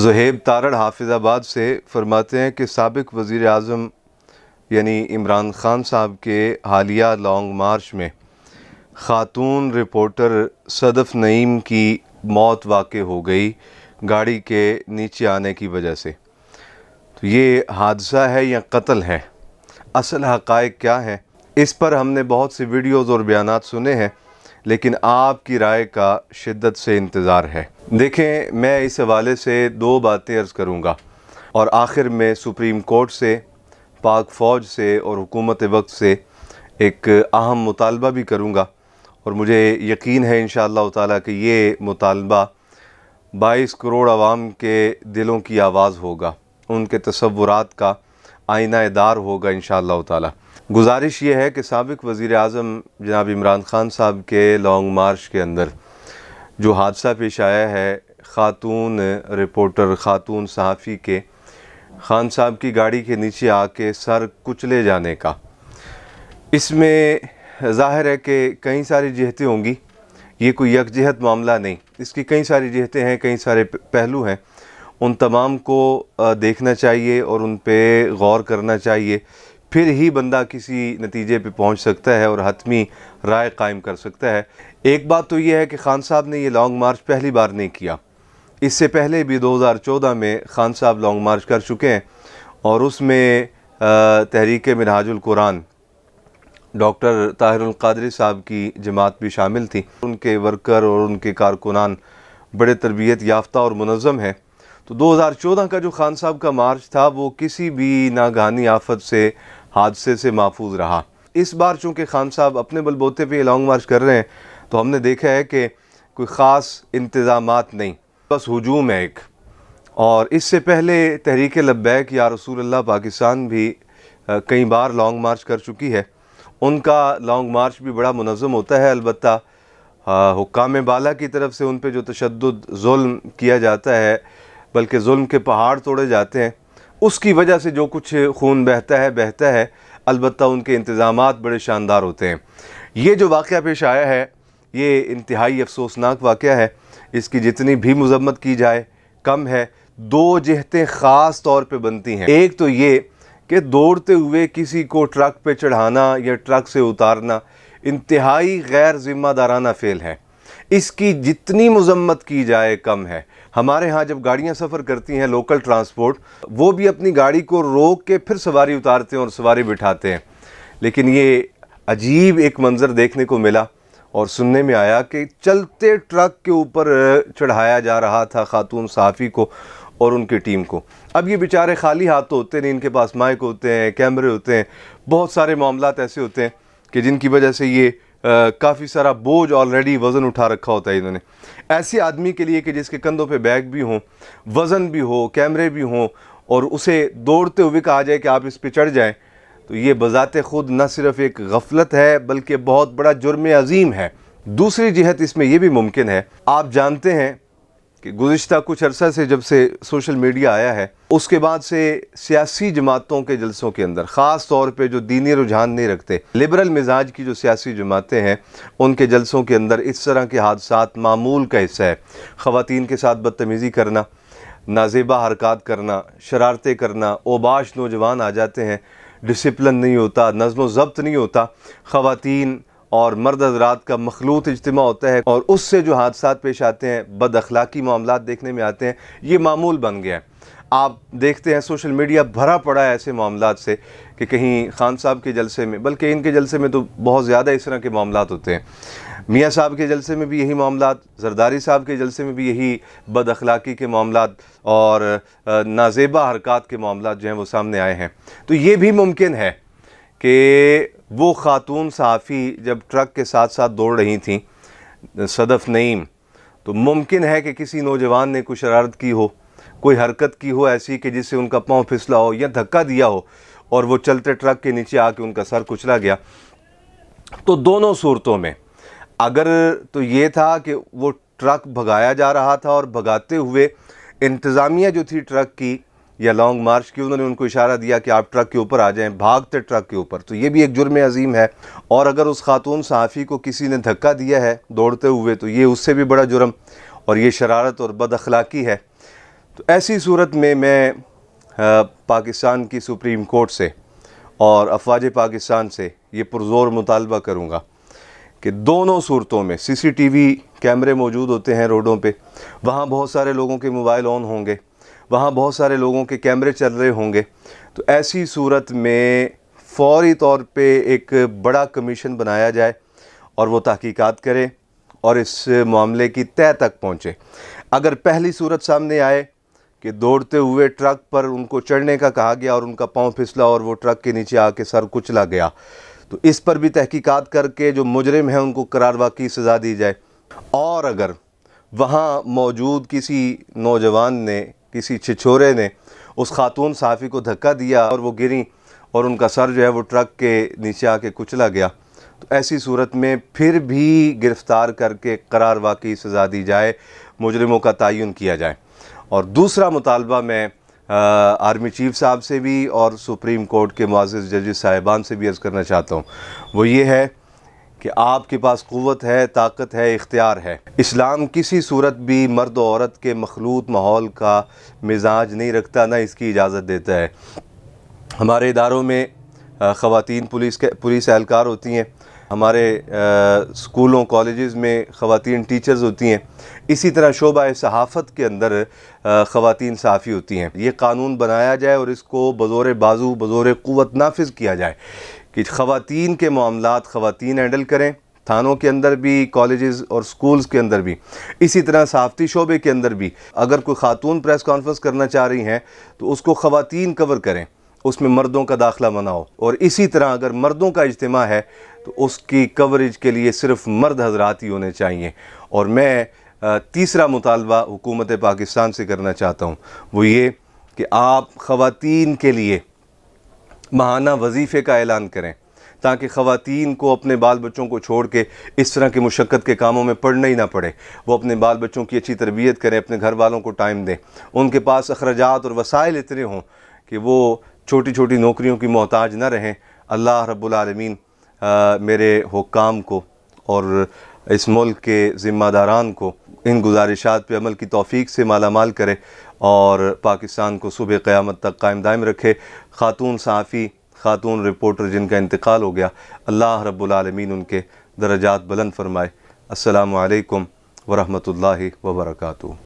ज़ुहैब तारड़ हाफिज़ाबाद से फरमाते हैं कि साबिक़ वज़ीर आज़म यानी इमरान ख़ान साहब के हालिया लॉन्ग मार्च में ख़ातून रिपोर्टर सदफ़ नईम की मौत वाक़ हो गई गाड़ी के नीचे आने की वजह से। तो ये हादसा है या कत्ल है, असल हक़ाइक़ क्या है, इस पर हमने बहुत से वीडियोज़ और बयानात सुने हैं, लेकिन आपकी राय का शिद्दत से इंतज़ार है। देखें, मैं इस हवाले से दो बातें अर्ज़ करूँगा और आखिर में सुप्रीम कोर्ट से, पाक फ़ौज से और हुकूमत वक्त से एक अहम मुतालबा भी करूँगा। और मुझे यकीन है इंशाअल्लाह ताला कि ये मुतालबा 22 करोड़ अवाम के दिलों की आवाज़ होगा, उनके तसव्वुरात का आईना दार होगा इंशाअल्लाह ताला। गुजारिश ये है कि साबिक़ वज़ीर आज़म जनाब इमरान ख़ान साहब के लॉन्ग मार्च के अंदर जो हादसा पेश आया है, ख़ातून रिपोर्टर, ख़ातून सहाफ़ी के ख़ान साहब की गाड़ी के नीचे आके सर कुचले जाने का, इसमें ज़ाहिर है कि कई सारी जिहतें होंगी। ये कोई यकजहत मामला नहीं, इसकी कई सारी जिहतें हैं, कई सारे पहलू हैं। उन तमाम को देखना चाहिए और उन पे गौर करना चाहिए, फिर ही बंदा किसी नतीजे पे पहुंच सकता है और हतमी राय कायम कर सकता है। एक बात तो ये है कि ख़ान साहब ने ये लॉन्ग मार्च पहली बार नहीं किया, इससे पहले भी 2014 में ख़ान साहब लॉन्ग मार्च कर चुके हैं और उसमें तहरीक मिनहाजुल कुरान डॉक्टर ताहिरुल क़ादरी साहब की जमात भी शामिल थी। उनके वर्कर और उनके कारकुनान बड़े तरबियत याफ्ता और मुनज़्ज़म हैं। तो 2014 का जो ख़ान साहब का मार्च था वो किसी भी नागहानी आफत से, हादसे से महफूज रहा। इस बार चूँकि ख़ान साहब अपने बलबूते पे लॉन्ग मार्च कर रहे हैं, तो हमने देखा है कि कोई ख़ास इंतज़ामात नहीं, बस हुजूम है एक। और इससे पहले तहरीक लब्बैक या रसूलुल्लाह पाकिस्तान भी कई बार लॉन्ग मार्च कर चुकी है। उनका लॉन्ग मार्च भी बड़ा मुनज़्ज़म होता है, अलबत्ता हुक्काम बाला की तरफ से उन पे जो तशद्दुद ज़ुल्म किया जाता है, बल्कि जुल्म के पहाड़ तोड़े जाते हैं, उसकी वजह से जो कुछ खून बहता है। अलबत्ता उनके इंतज़ामात बड़े शानदार होते हैं। ये जो वाक़या पेश आया है ये इंतहाई अफसोसनाक वाक़या है, इसकी जितनी भी मज़म्मत की जाए कम है। दो जिहतें ख़ास तौर पे बनती हैं। एक तो ये कि दौड़ते हुए किसी को ट्रक पे चढ़ाना या ट्रक से उतारना इंतहाई गैर ज़िम्मेदाराना फ़ेल है, इसकी जितनी मज़म्मत की जाए कम है। हमारे यहाँ जब गाड़ियाँ सफ़र करती हैं लोकल ट्रांसपोर्ट, वो भी अपनी गाड़ी को रोक के फिर सवारी उतारते हैं और सवारी बिठाते हैं। लेकिन ये अजीब एक मंज़र देखने को मिला और सुनने में आया कि चलते ट्रक के ऊपर चढ़ाया जा रहा था ख़ातून सहाफ़ी को और उनकी टीम को। अब ये बेचारे खाली हाथ तो होते नहीं, इनके पास माइक होते हैं, कैमरे होते हैं, बहुत सारे मामलात ऐसे होते हैं कि जिनकी वजह से ये काफ़ी सारा बोझ ऑलरेडी वज़न उठा रखा होता है इन्होंने। ऐसे आदमी के लिए कि जिसके कंधों पे बैग भी हों, वज़न भी हो, कैमरे भी हों और उसे दौड़ते हुए कहा जाए कि आप इस पे चढ़ जाएं, तो ये बज़ाते ख़ुद न सिर्फ़ एक गफलत है बल्कि बहुत बड़ा जुर्म अज़ीम है। दूसरी जिहत इसमें यह भी मुमकिन है, आप जानते हैं कि गुज़िश्ता कुछ अरसा से जब से सोशल मीडिया आया है, उसके बाद से सियासी जमातों के जलसों के अंदर, ख़ास तौर पे जो दीनी रुझान नहीं रखते, लिबरल मिजाज की जो सियासी जमातें हैं, उनके जलसों के अंदर इस तरह के हादसात मामूल का हिस्सा है। ख़वातीन के साथ बदतमीज़ी करना, नाज़ेबा हरकत करना, शरारतें करना, ओबाश नौजवान आ जाते हैं, डिसिप्लिन नहीं होता, नज़्म ज़ब्त नहीं होता, ख़वातीन और मर्द हज़रात का मखलूत इज्तिमा होता है और उससे जो हादसात पेश आते हैं, बद अखलाकी मामलात देखने में आते हैं, ये मामूल बन गया है। आप देखते हैं सोशल मीडिया भरा पड़ा है ऐसे मामलात से कि कहीं ख़ान साहब के जलसे में, बल्कि इनके जलसे में तो बहुत ज़्यादा इस तरह के मामलात होते हैं। मियाँ साहब के जलसे में भी यही मामलात, ज़रदारी साहब के जलसे में भी यही बद अखलाकी के मामलात और नाज़ेबा हरकत के मामलात जो हैं वो सामने आए हैं। तो ये भी मुमकिन है कि वो ख़ातून सहाफ़ी जब ट्रक के साथ साथ दौड़ रही थी सदफ़ नईम, तो मुमकिन है कि किसी नौजवान ने कोई शरारत की हो, कोई हरकत की हो ऐसी कि जिससे उनका पाँव फिसला हो या धक्का दिया हो और वो चलते ट्रक के नीचे आके उनका सर कुचला गया। तो दोनों सूरतों में अगर तो ये था कि वो ट्रक भगाया जा रहा था और भगाते हुए इंतज़ामिया जो थी ट्रक की या लॉन्ग मार्च की, उन्होंने उनको इशारा दिया कि आप ट्रक के ऊपर आ जाएं, भागते ट्रक के ऊपर, तो ये भी एक जुर्म अज़ीम है। और अगर उस खातून सहाफ़ी को किसी ने धक्का दिया है दौड़ते हुए, तो ये उससे भी बड़ा जुर्म और ये शरारत और बद अखलाकी है। तो ऐसी सूरत में मैं पाकिस्तान की सुप्रीम कोर्ट से और अफवाज पाकिस्तान से ये पुरज़ोर मुतालबा करूँगा कि दोनों सूरतों में सीसीटीवी कैमरे मौजूद होते हैं रोडों पे, वहाँ बहुत सारे लोगों के मोबाइल ऑन होंगे, वहाँ बहुत सारे लोगों के कैमरे चल रहे होंगे। तो ऐसी सूरत में फ़ौरी तौर पे एक बड़ा कमीशन बनाया जाए और वो तहकीकात करे और इस मामले की तह तक पहुँचे। अगर पहली सूरत सामने आए कि दौड़ते हुए ट्रक पर उनको चढ़ने का कहा गया और उनका पाँव फिसला और वो ट्रक के नीचे आके सर कुचला गया, तो इस पर भी तहकीकात करके जो मुजरिम हैं उनको करार वाक़ई सज़ा दी जाए। और अगर वहाँ मौजूद किसी नौजवान ने, किसी छिछोरे ने उस खातून सहाफ़ी को धक्का दिया और वो गिरी और उनका सर जो है वो ट्रक के नीचे आके कुचला गया, तो ऐसी सूरत में फिर भी गिरफ़्तार करके करार वाक़ई सज़ा दी जाए, मुजरिमों का तयन किया जाए। और दूसरा मुतालबा मैं आर्मी चीफ साहब से भी और सुप्रीम कोर्ट के मुअज़्ज़ज़ जजेस साहिबान से भी अर्ज़ करना चाहता हूँ, वो ये है कि आपके पास क़ुव्वत है, ताकत है, इख्तियार है। इस्लाम किसी सूरत भी मर्द और औरत के मखलूत माहौल का मिजाज नहीं रखता, ना इसकी इजाज़त देता है। हमारे इदारों में ख़वातीन पुलिस एहलकार होती हैं, हमारे स्कूलों कॉलेजेस में ख़वातीन टीचर्स होती हैं, इसी तरह शोबा सहाफ़त के अंदर ख़वातीन सहाफ़ी होती हैं। ये कानून बनाया जाए और इसको बज़ोर बाजू बज़ोर क़ुव्वत नाफिज़ किया जाए कि ख़वातीन के मामलात ख़वातीन हैंडल करें, थानों के अंदर भी, कॉलेजेस और स्कूल्स के अंदर भी। इसी तरह सहाफ़ती शोबे के अंदर भी अगर कोई खातून प्रेस कॉन्फ्रेंस करना चाह रही हैं तो उसको ख़वातीन कवर करें, उसमें मर्दों का दाखिला मना हो। और इसी तरह अगर मर्दों का इज्तिमा है तो उसकी कवरेज के लिए सिर्फ मर्द हज़रात ही होने चाहिए। और मैं तीसरा मुतालबा हुकूमत पाकिस्तान से करना चाहता हूँ, वो ये कि आप ख़वातीन के लिए माहाना वजीफ़े का ऐलान करें ताकि ख़वातीन को अपने बाल बच्चों को छोड़ के इस तरह की मुशक्क़त के कामों में पड़ना ही ना पड़े। वो अपने बाल बच्चों की अच्छी तरबियत करें, अपने घर वालों को टाइम दें, उनके पास अखराजात और वसाइल इतने हों कि वो छोटी छोटी नौकरियों की मोहताज ना रहें। अल्लाह रब्बुल आलमीन मेरे हुक्काम को और इस मुल्क के ज़िम्मेदारान को इन गुजारिशात पे अमल की तौफ़ीक से मालामाल करे और पाकिस्तान को सुबह क़यामत तक कायम दायम रखे। ख़ातून सहाफ़ी, ख़ातून रिपोर्टर जिनका इंतकाल हो गया, अल्लाह रब्बुल आलमीन उनके दरजात बुलंद फरमाए। अस्सलामु अलैकुम व रहमतुल्लाहि व बरकातुहू।